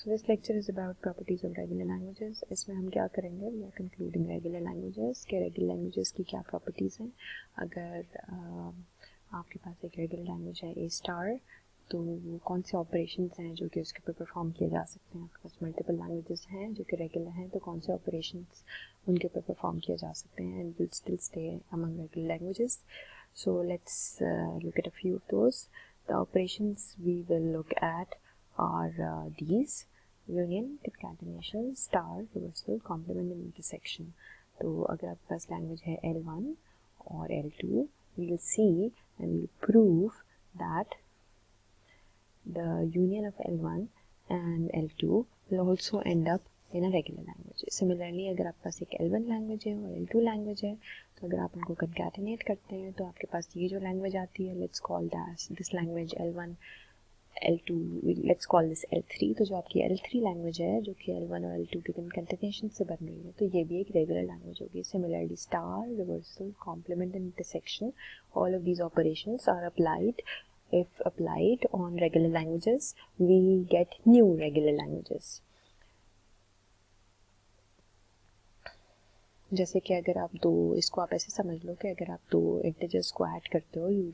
So this lecture is about properties of regular languages. इसमें हम क्या करेंगे, we are concluding regular languages कि regular languages की क्या properties हैं. अगर आपके पास एक regular language है A star, तो कौन से operations हैं जो कि उसके ऊपर perform किए जा सकते हैं. आपके पास multiple languages हैं जो कि regular हैं, तो कौन से operations उनके ऊपर perform किए जा सकते हैं, and will still stay among regular languages. So let's look at a few of those. The operations we will look at are these: union, concatenation, star, reversal, complement and intersection. तो अगर आपके पास language है L1 और L2, we will see and we will prove that the union of L1 and L2 will also end up in a regular language. Similarly, अगर आपके पास एक L1 language है और L2 language है, तो अगर आप उनको concatenate करते हैं तो आपके पास ये जो language आती है, let's call this language L1, L2, let's call this L3. तो जो आपकी L3 language है जो कि L1 और L2 के concatenation से बन रही है, तो ये भी एक regular language होगी. Similarly, star, reversal, complement and intersection, all of these operations are applied. If applied on regular languages, we get new regular languages. जैसे कि अगर आप इसको आप ऐसे समझ लो कि अगर आप दो इंटीजर्स को ऐड करते हो, you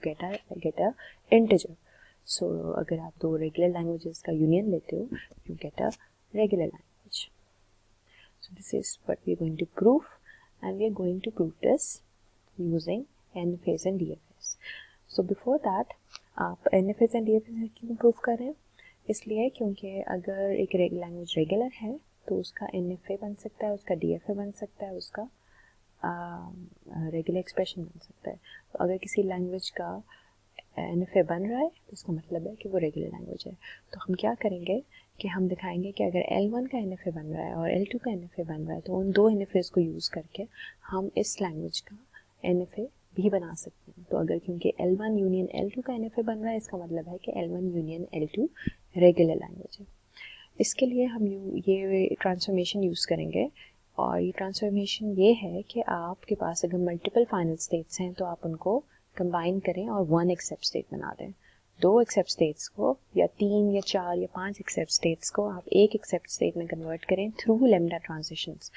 get a integer. So अगर आप दो regular languages का union लेते हो, you get a regular language. So this is what we are going to prove, and we are going to prove this using NFAs and DFAs. So before that, आप NFAs and DFAs क्यों prove कर रहे हैं? इसलिए क्योंकि अगर एक language regular है तो उसका NFA बन सकता है, उसका DFA बन सकता है, उसका रेगुलर एक्सप्रेशन बन सकता है. तो अगर किसी लैंग्वेज का NFA बन रहा है तो इसका मतलब है कि वो रेगुलर लैंग्वेज है. तो हम क्या करेंगे कि हम दिखाएंगे कि अगर L1 का NFA बन रहा है और L2 का NFA बन रहा है, तो उन दो NFAs को यूज़ करके हम इस लैंग्वेज का NFA भी बना सकते हैं. तो अगर क्योंकि L1 यूनियन L2 का NFA बन रहा है, इसका मतलब है कि L1 union L2 regular language है. इसके लिए हम ये ट्रांसफॉर्मेशन यूज़ करेंगे, और ये ट्रांसफॉर्मेशन ये है कि आपके पास अगर मल्टीपल फाइनल स्टेट्स हैं तो आप उनको कंबाइन करें और वन एक्सेप्ट स्टेट बना दें. दो एक्सेप्ट स्टेट्स को या तीन या चार या पांच एक्सेप्ट स्टेट्स को आप एक एक्सेप्ट स्टेट में कन्वर्ट करें थ्रू लैम्डा ट्रांजिशंस.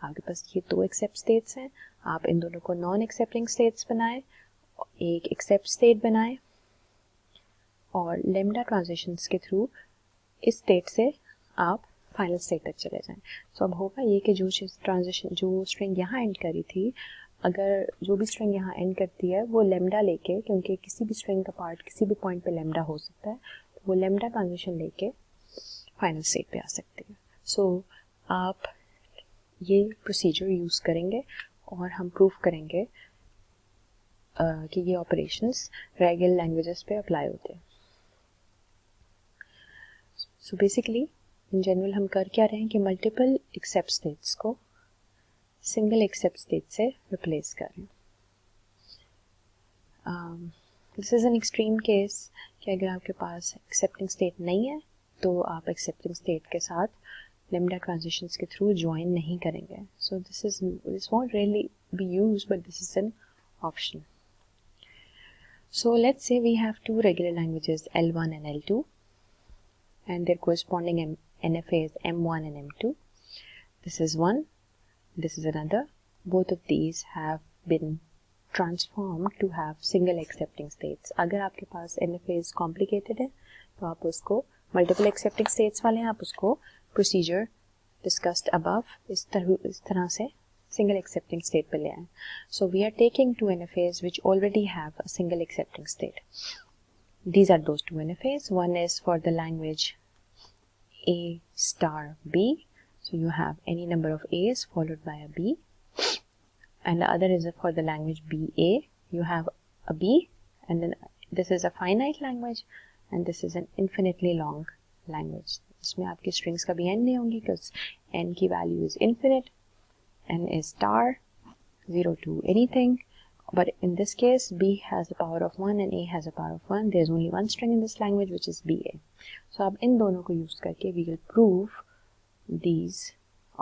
आपके पास ये दो एक्सेप्ट स्टेट्स हैं, आप इन दोनों को नॉन एक्सेप्टिंग स्टेट्स बनाएं, एक एक्सेप्ट स्टेट बनाएं और लैम्डा ट्रांजिशंस के थ्रू इस स्टेट से आप फाइनल स्टेट तक चले जाएं. सो अब होगा ये कि जो स्ट्रिंग यहाँ एंड करी थी, अगर जो भी स्ट्रिंग यहाँ एंड करती है वो लेमडा लेके, क्योंकि किसी भी स्ट्रिंग का पार्ट किसी भी पॉइंट पे लेमडा हो सकता है, तो वो लेमडा ट्रांजिशन लेके फाइनल स्टेट पे आ सकती है. सो आप ये प्रोसीजर यूज़ करेंगे और हम प्रूव करेंगे कि ये ऑपरेशंस रेगुलर लैंग्वेजेस पे अप्लाई होते हैं. सो बेसिकली इन जनरल हम कर क्या रहे हैं कि मल्टीपल एक्सेप्ट स्टेट्स को सिंगल एक्सेप्ट स्टेट से रिप्लेस करें. This is an extreme case कि अगर आपके पास एक्सेप्टिंग स्टेट नहीं है तो आप एक्सेप्टिंग स्टेट के साथ lambda transitions के थ्रू ज्वाइन नहीं करेंगे. सो this won't really be used, but this is an option. So let's say we have two regular languages L1 and L2, and their corresponding NFAs M1 and M2. This is one, this is another. Both of these have been transformed to have single accepting states. अगर आपके पास NFAs complicated है तो आप उसको multiple accepting states वाले हैं, आप उसको procedure discussed above इस तरह से single accepting state पे ले आए. So we are taking two NFAs which already have a single accepting state. These are those two NFAs. One is for the language A star B. So you have any number of A's followed by a B. And the other is for the language BA. You have a B, and then this is a finite language, and this is an infinitely long language. इसमें आपकी strings का भी end नहीं होंगी because n की value is infinite. n is star 0 to anything. But in this case, B has a power of 1 and A has a power of 1. There is only one string in this language, which is BA. So अब इन दोनों को use करके we will prove these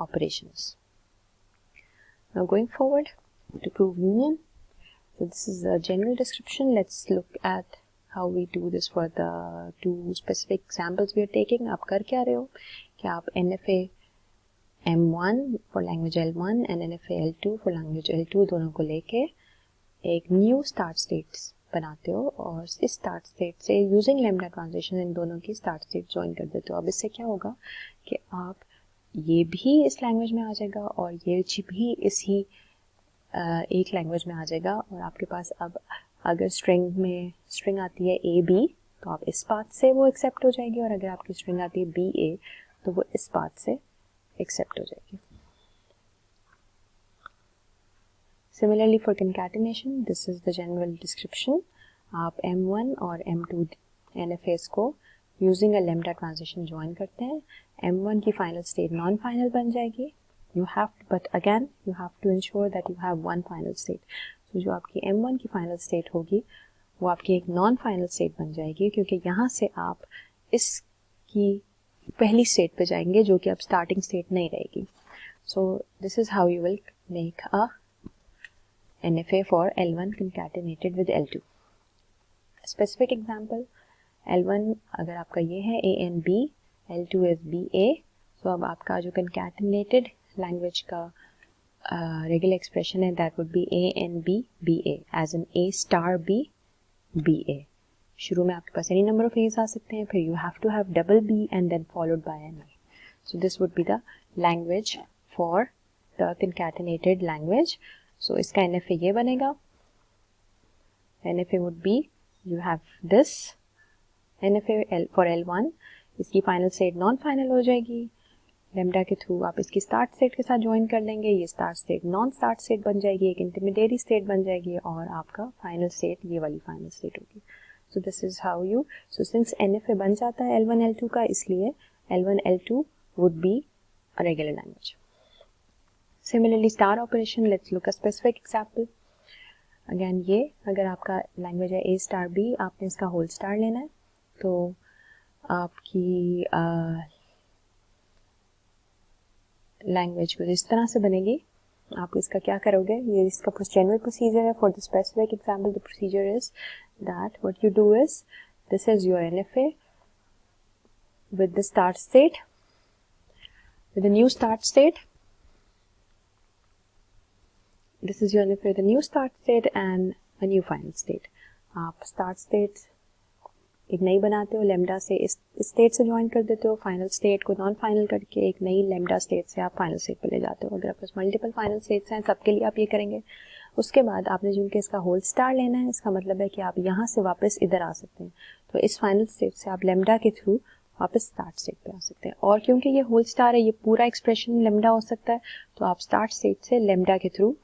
operations. Now going forward to prove union. So this is a general description. Let's look at how we do this for the two specific examples we are taking. आप कर क्या रहे हो कि आप NFA M1 for language L1 and NFA L2 for language L2 दोनों को लेके एक न्यू स्टार्ट स्टेट बनाते हो और इस स्टार्ट स्टेट से यूजिंग लैम्डा ट्रांजिशन इन दोनों की स्टार्ट स्टेट ज्वाइन कर देते हो. अब इससे क्या होगा कि आप ये भी इस लैंग्वेज में आ जाएगा और ये भी इसी एक लैंग्वेज में आ जाएगा और आपके पास अब अगर स्ट्रिंग आती है ए बी तो आप इस पाथ से वो एक्सेप्ट हो जाएगी और अगर आपकी स्ट्रिंग आती है बी ए तो वो इस पाथ से एक्सेप्ट हो जाएगी. Similarly for concatenation, this is the general description. आप M1 और M2 NFAs को using a lambda transition join करते हैं. M1 की final state non-final बन जाएगी. But again you have to ensure that you have one final state. So जो आपकी M1 की final state होगी वो आपकी एक non-final state बन जाएगी क्योंकि यहाँ से आप इसकी पहली state पे जाएंगे जो कि अब starting state नहीं रहेगी. So this is how you will make a NFA for L1 concatenated with L2. Specific example, L1 अगर आपका ये है A and B, L2 is BA, so अब आपका जो concatenated language का regular expression है that would be A and B, BA, as in A star B, BA. शुरू में आपके पास any number of A's आ सकते हैं, फिर you have to have double B and then followed by an A. So this would be the language for the concatenated language. So इसका NFA ये बनेगा. NFA would be you have this NFA for L1. इसकी final state non-final हो जाएगी. Lambda के through आप इसकी start state के साथ join कर लेंगे. ये start state non-start state बन जाएगी, एक intermediary state बन जाएगी और आपका final state ये वाली final state होगी. So this is how you. So since NFA बन जाता है L1 L2 का, इसलिए L1 L2 would be a regular language. Similarly, star operation, let's look a specific example. Again, ये अगर आपका language है A star B, आपने इसका whole star लेना है, तो आपकी language कुछ इस तरह से बनेगी. आप इसका क्या करोगे? ये इसका general procedure है. For the specific example, the procedure is that what you do is, this is your NFA with the start state, with the new start state. This is your NFA with a new start state and a new final state. आप start state एक नई बनाते हो, lambda से इस state से join कर देते हो, final state को non-final करके एक नई lambda state से आप final state पे ले जाते हो. अगर आपके पास multiple final states हैं, सबके लिए आप ये करेंगे. उसके बाद आपने चूंकि इसका whole star लेना है, इसका मतलब है कि आप यहाँ से वापस इधर आ सकते हैं. तो इस final state से आप lambda के थ्रू वापस start state पे आ सकते हैं. और क्योंकि ये whole star है, ये पूरा expression lambda हो सकता है, तो आप start state से lambda के थ्रू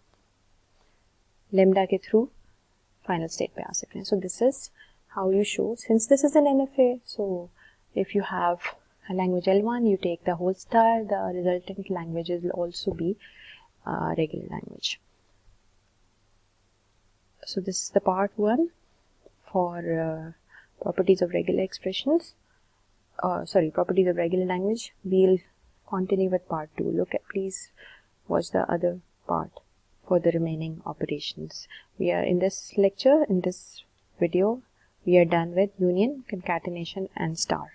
final state पे आ सकते हैं. So this is how you show, since this is an NFA, so if you have a language L1, you take the whole star, the resultant languages will also be regular language. So this is the part 1 for properties of regular expressions, properties of regular language. We'll continue with part 2. Please watch the other part for the remaining operations. We are in this lecture, in this video, we are done with union, concatenation and star.